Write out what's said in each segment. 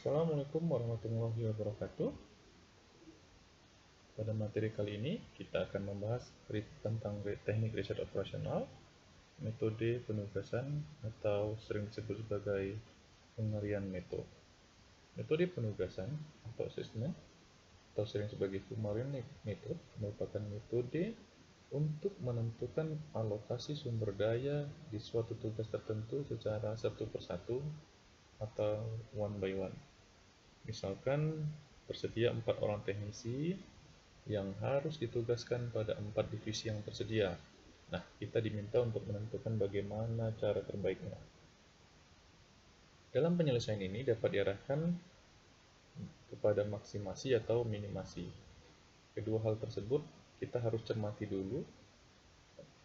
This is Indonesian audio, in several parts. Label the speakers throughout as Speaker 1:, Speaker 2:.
Speaker 1: Assalamualaikum warahmatullahi wabarakatuh. Pada materi kali ini kita akan membahas tentang teknik riset operasional, metode penugasan atau sering disebut sebagai pengarian metode. Metode penugasan atau assessment atau sering sebagai pengarian metode merupakan metode untuk menentukan alokasi sumber daya di suatu tugas tertentu secara satu persatu atau one by one. Misalkan tersedia 4 orang teknisi yang harus ditugaskan pada 4 divisi yang tersedia. Nah, kita diminta untuk menentukan bagaimana cara terbaiknya. Dalam penyelesaian ini dapat diarahkan kepada maksimasi atau minimasi. Kedua hal tersebut kita harus cermati dulu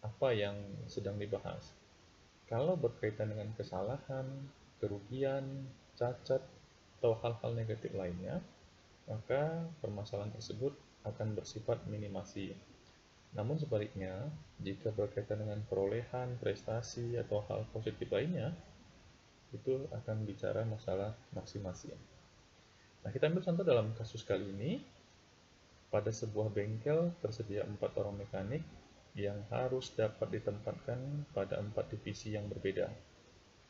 Speaker 1: apa yang sedang dibahas. Kalau berkaitan dengan kesalahan, kerugian, cacat, atau hal-hal negatif lainnya, maka permasalahan tersebut akan bersifat minimasi. Namun sebaliknya, jika berkaitan dengan perolehan, prestasi, atau hal positif lainnya, itu akan bicara masalah maksimasi. Nah, kita ambil contoh dalam kasus kali ini. Pada sebuah bengkel tersedia 4 orang mekanik yang harus dapat ditempatkan pada 4 divisi yang berbeda,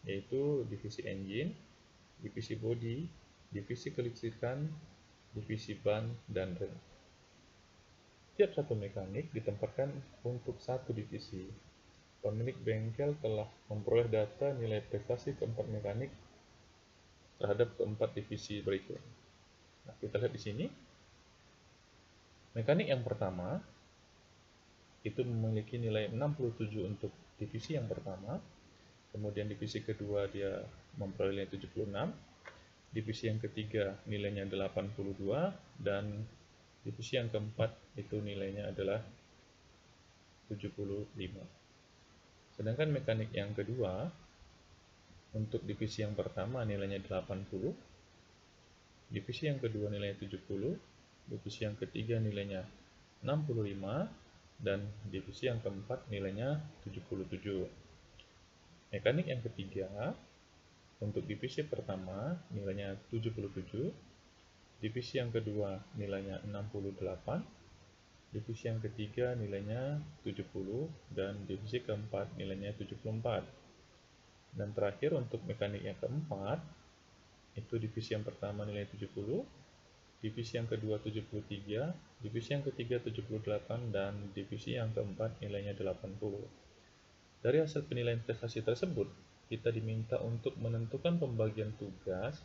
Speaker 1: yaitu divisi engine, divisi bodi, divisi kelistrikan, divisi ban, dan rem. Tiap satu mekanik ditempatkan untuk satu divisi. Pemilik bengkel telah memperoleh data nilai prestasi keempat mekanik terhadap keempat divisi berikut. Nah, kita lihat di sini. Mekanik yang pertama itu memiliki nilai 67 untuk divisi yang pertama. Kemudian divisi kedua dia memperoleh nilai 76. Divisi yang ketiga nilainya 82 dan divisi yang keempat itu nilainya adalah 75. Sedangkan mekanik yang kedua untuk divisi yang pertama nilainya 80, divisi yang kedua nilainya 70, divisi yang ketiga nilainya 65, dan divisi yang keempat nilainya 77. Mekanik yang ketiga untuk divisi pertama nilainya 77, divisi yang kedua nilainya 68, divisi yang ketiga nilainya 70, dan divisi keempat nilainya 74. Dan terakhir untuk mekanik yang keempat, itu divisi yang pertama nilai 70, divisi yang kedua 73, divisi yang ketiga 78, dan divisi yang keempat nilainya 80. Dari hasil penilaian prestasi tersebut, kita diminta untuk menentukan pembagian tugas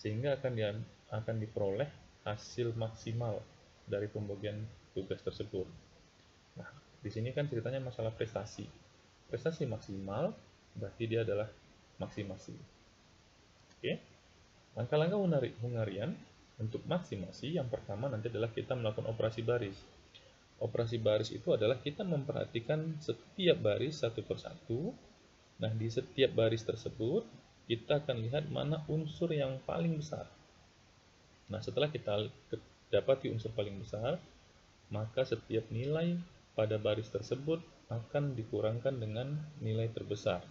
Speaker 1: sehingga akan diperoleh hasil maksimal dari pembagian tugas tersebut. Nah, di sini kan ceritanya masalah prestasi. Prestasi maksimal berarti dia adalah maksimasi. Oke. Langkah-langkah pengarian untuk maksimasi yang pertama nanti adalah kita melakukan operasi baris. Operasi baris itu adalah kita memperhatikan setiap baris satu persatu. Nah, di setiap baris tersebut kita akan lihat mana unsur yang paling besar. Nah, setelah kita dapati unsur paling besar, maka setiap nilai pada baris tersebut akan dikurangkan dengan nilai terbesar.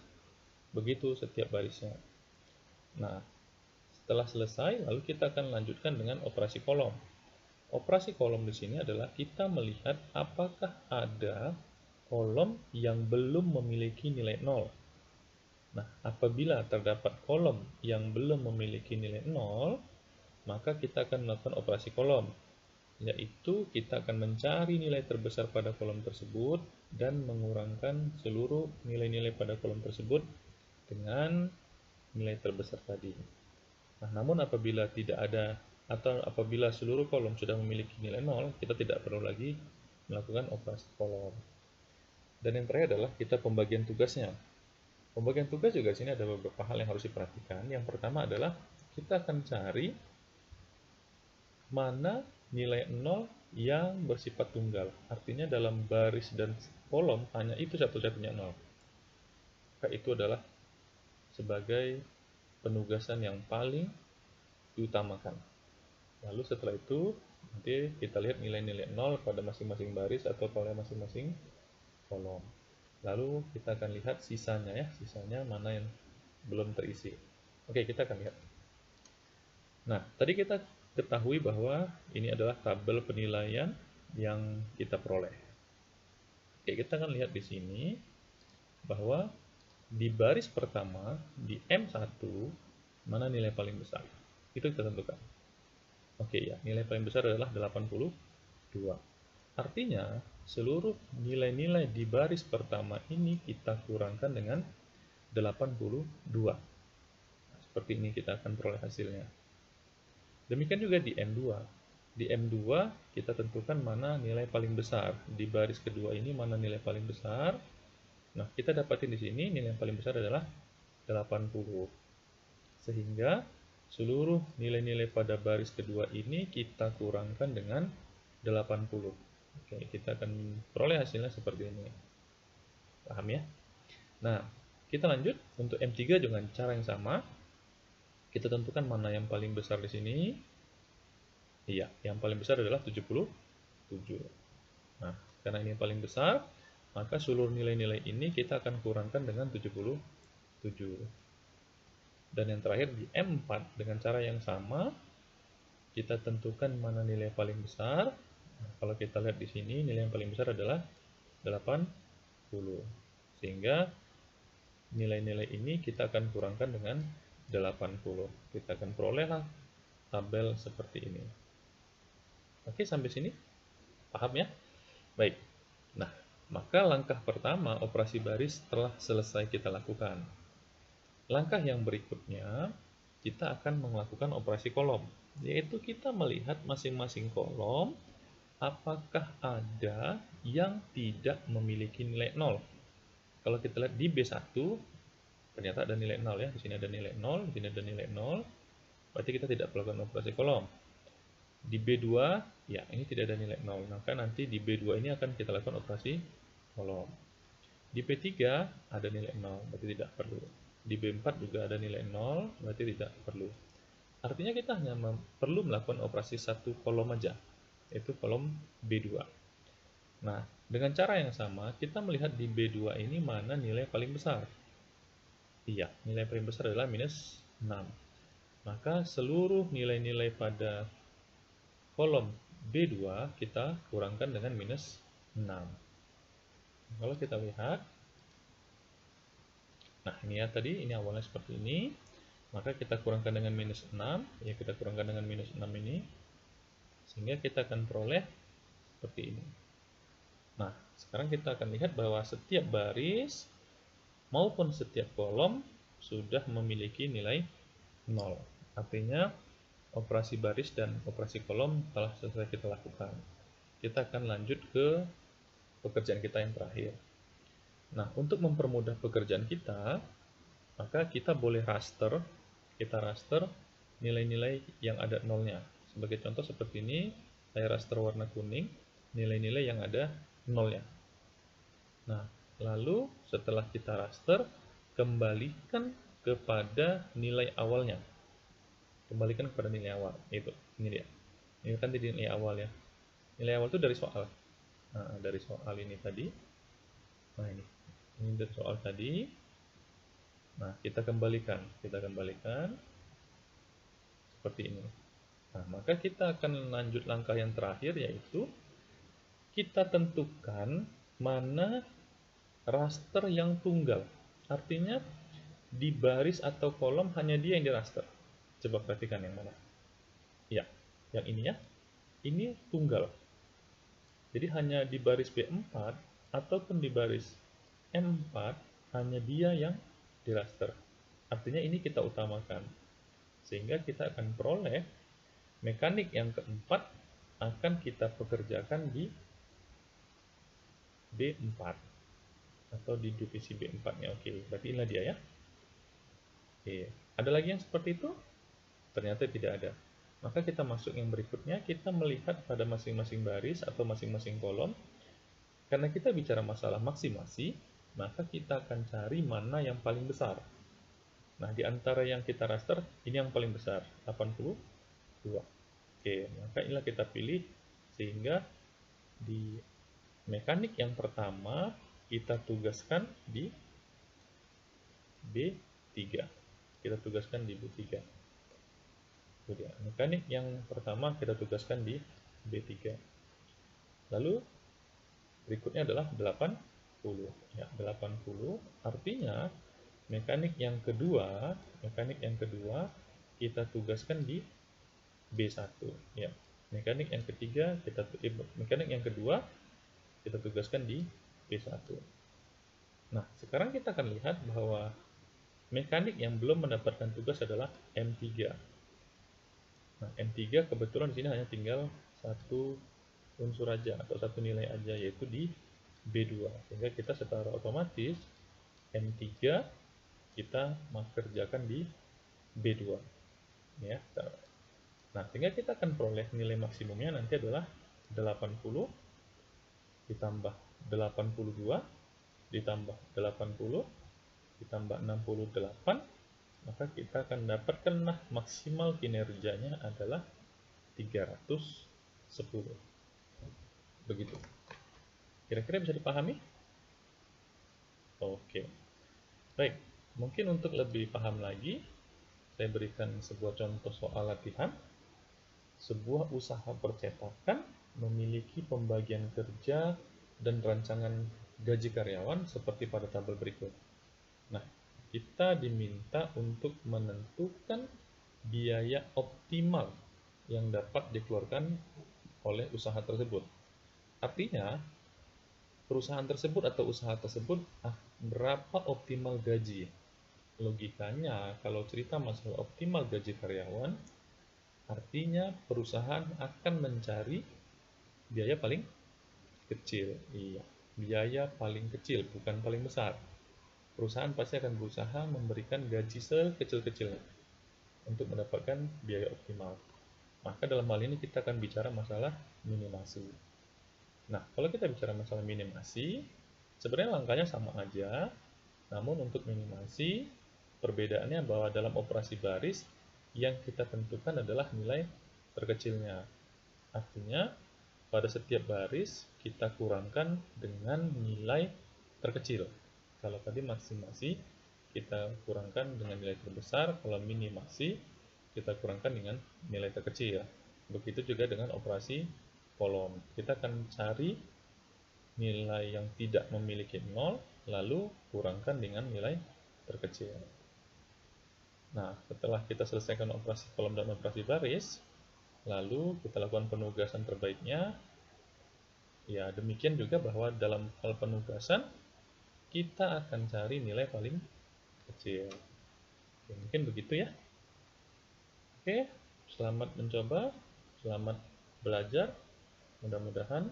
Speaker 1: Begitu setiap barisnya. Nah, setelah selesai, lalu kita akan lanjutkan dengan operasi kolom. Operasi kolom di sini adalah kita melihat apakah ada kolom yang belum memiliki nilai 0. Nah, apabila terdapat kolom yang belum memiliki nilai 0, maka kita akan melakukan operasi kolom, yaitu kita akan mencari nilai terbesar pada kolom tersebut dan mengurangkan seluruh nilai-nilai pada kolom tersebut dengan nilai terbesar tadi. Nah, namun apabila tidak ada atau apabila seluruh kolom sudah memiliki nilai 0, kita tidak perlu lagi melakukan operasi kolom. Dan yang terakhir adalah kita pembagian tugasnya. Pembagian tugas juga di sini ada beberapa hal yang harus diperhatikan. Yang pertama adalah kita akan cari mana nilai 0 yang bersifat tunggal. Artinya dalam baris dan kolom hanya itu satu-satunya 0. Maka itu adalah sebagai penugasan yang paling diutamakan. Lalu setelah itu nanti kita lihat nilai-nilai 0 pada masing-masing baris atau pada masing-masing kolom. Lalu kita akan lihat sisanya mana yang belum terisi. Oke, kita akan lihat. Nah, tadi kita ketahui bahwa ini adalah tabel penilaian yang kita peroleh. Oke, kita akan lihat di sini bahwa di baris pertama, di M1, mana nilai paling besar. Itu kita tentukan. Oke ya, nilai paling besar adalah 82. Artinya, seluruh nilai-nilai di baris pertama ini kita kurangkan dengan 82. Seperti ini kita akan peroleh hasilnya. Demikian juga di M2. Di M2 kita tentukan mana nilai paling besar. Di baris kedua ini mana nilai paling besar. Nah, kita dapatin di sini nilai yang paling besar adalah 80. Sehingga seluruh nilai-nilai pada baris kedua ini kita kurangkan dengan 80. Oke, kita akan peroleh hasilnya seperti ini. Paham ya? Nah, kita lanjut untuk M3 dengan cara yang sama. Kita tentukan mana yang paling besar di sini. Iya, yang paling besar adalah 77. Nah, karena ini yang paling besar, maka seluruh nilai-nilai ini kita akan kurangkan dengan 77. Dan yang terakhir di M4 dengan cara yang sama, kita tentukan mana nilai yang paling besar. Nah, kalau kita lihat di sini, nilai yang paling besar adalah 80. Sehingga nilai-nilai ini kita akan kurangkan dengan 80. Kita akan perolehlah tabel seperti ini. Oke, sampai sini paham ya? Baik. Nah, maka langkah pertama operasi baris telah selesai kita lakukan. Langkah yang berikutnya, kita akan melakukan operasi kolom, yaitu kita melihat masing-masing kolom apakah ada yang tidak memiliki nilai 0. Kalau kita lihat di B1, ternyata ada nilai 0 ya. Di sini ada nilai 0, di sini ada nilai 0. Berarti kita tidak melakukan operasi kolom. Di B2, ya ini tidak ada nilai 0. Maka nanti di B2 ini akan kita lakukan operasi kolom. Di B3 ada nilai 0, berarti tidak perlu. Di B4 juga ada nilai 0, berarti tidak perlu. Artinya kita hanya perlu melakukan operasi satu kolom aja, yaitu kolom B2. Nah, dengan cara yang sama, kita melihat di B2 ini mana nilai paling besar. Iya, nilai paling besar adalah minus 6. Maka seluruh nilai-nilai pada kolom B2 kita kurangkan dengan minus 6. Kalau kita lihat, nah ini ya tadi, ini awalnya seperti ini. Maka kita kurangkan dengan minus 6, ya kita kurangkan dengan minus 6 ini. Sehingga kita akan peroleh seperti ini. Nah, sekarang kita akan lihat bahwa setiap baris maupun setiap kolom sudah memiliki nilai 0. Artinya, operasi baris dan operasi kolom telah selesai kita lakukan. Kita akan lanjut ke pekerjaan kita yang terakhir. Nah, untuk mempermudah pekerjaan kita, maka kita boleh raster. Kita raster nilai-nilai yang ada nolnya. Sebagai contoh seperti ini, saya raster warna kuning, nilai-nilai yang ada nolnya. Nah, lalu setelah kita raster, kembalikan kepada nilai awalnya. Kembalikan kepada nilai awal, itu ini dia. Ini kan tadi nilai awal ya. Nilai awal itu dari soal. Nah, dari soal ini tadi. Nah, ini dari soal tadi. Nah, kita kembalikan seperti ini. Nah, maka kita akan lanjut langkah yang terakhir, yaitu kita tentukan mana raster yang tunggal. Artinya di baris atau kolom hanya dia yang diraster. Coba perhatikan yang mana. Ya, yang ini ya. Ini tunggal. Jadi hanya di baris B4 ataupun di baris M4 hanya dia yang diraster. Artinya ini kita utamakan. Sehingga kita akan peroleh mekanik yang keempat akan kita pekerjakan di B4 atau di divisi B4-nya. Oke, berarti inilah dia ya. Oke, ada lagi yang seperti itu? Ternyata tidak ada. Maka kita masuk yang berikutnya, kita melihat pada masing-masing baris atau masing-masing kolom. Karena kita bicara masalah maksimasi, maka kita akan cari mana yang paling besar. Nah, di antara yang kita raster, ini yang paling besar, 82. Oke, maka inilah kita pilih, sehingga di mekanik yang pertama, kita tugaskan di B3. Kita tugaskan di B3. Itu dia. Mekanik yang pertama kita tugaskan di B3. Lalu berikutnya adalah 80. Ya, 80 artinya mekanik yang kedua kita tugaskan di B1. Ya. Mekanik yang kedua kita tugaskan di B1. Nah, sekarang kita akan lihat bahwa mekanik yang belum mendapatkan tugas adalah M3. Nah, M3 kebetulan di sini hanya tinggal satu unsur aja atau satu nilai aja, yaitu di B2. Sehingga kita secara otomatis M3 kita kerjakan di B2. Ya. Nah, sehingga kita akan peroleh nilai maksimumnya nanti adalah 80 ditambah 82 ditambah 80 ditambah 68, maka kita akan dapatkan maksimal kinerjanya adalah 310. Begitu. Kira-kira bisa dipahami? Oke. Baik, mungkin untuk lebih paham lagi, saya berikan sebuah contoh soal latihan. Sebuah usaha percetakan memiliki pembagian kerja dan rancangan gaji karyawan seperti pada tabel berikut. Nah, kita diminta untuk menentukan biaya optimal yang dapat dikeluarkan oleh usaha tersebut. Artinya, perusahaan tersebut atau usaha tersebut berapa optimal gaji. Logikanya, kalau cerita masalah optimal gaji karyawan, artinya perusahaan akan mencari biaya paling kecil. Iya, biaya paling kecil, bukan paling besar. Perusahaan pasti akan berusaha memberikan gaji sekecil-kecilnya untuk mendapatkan biaya optimal. Maka dalam hal ini kita akan bicara masalah minimasi. Nah, kalau kita bicara masalah minimasi, sebenarnya langkahnya sama aja, namun untuk minimasi, perbedaannya bahwa dalam operasi baris, yang kita tentukan adalah nilai terkecilnya. Artinya, pada setiap baris, kita kurangkan dengan nilai terkecil. Kalau tadi maksimasi, kita kurangkan dengan nilai terbesar. Kalau minimasi, kita kurangkan dengan nilai terkecil. Begitu juga dengan operasi kolom. Kita akan cari nilai yang tidak memiliki 0, lalu kurangkan dengan nilai terkecil. Nah, setelah kita selesaikan operasi kolom dan operasi baris, lalu kita lakukan penugasan terbaiknya. Ya, demikian juga bahwa dalam hal penugasan, kita akan cari nilai paling kecil. Oke, mungkin begitu ya. Oke, selamat mencoba, selamat belajar. Mudah-mudahan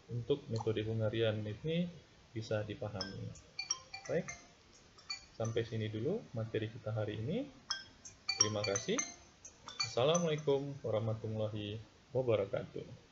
Speaker 1: untuk metode Hungarian ini bisa dipahami. Baik. Sampai sini dulu materi kita hari ini. Terima kasih. Assalamualaikum warahmatullahi wabarakatuh.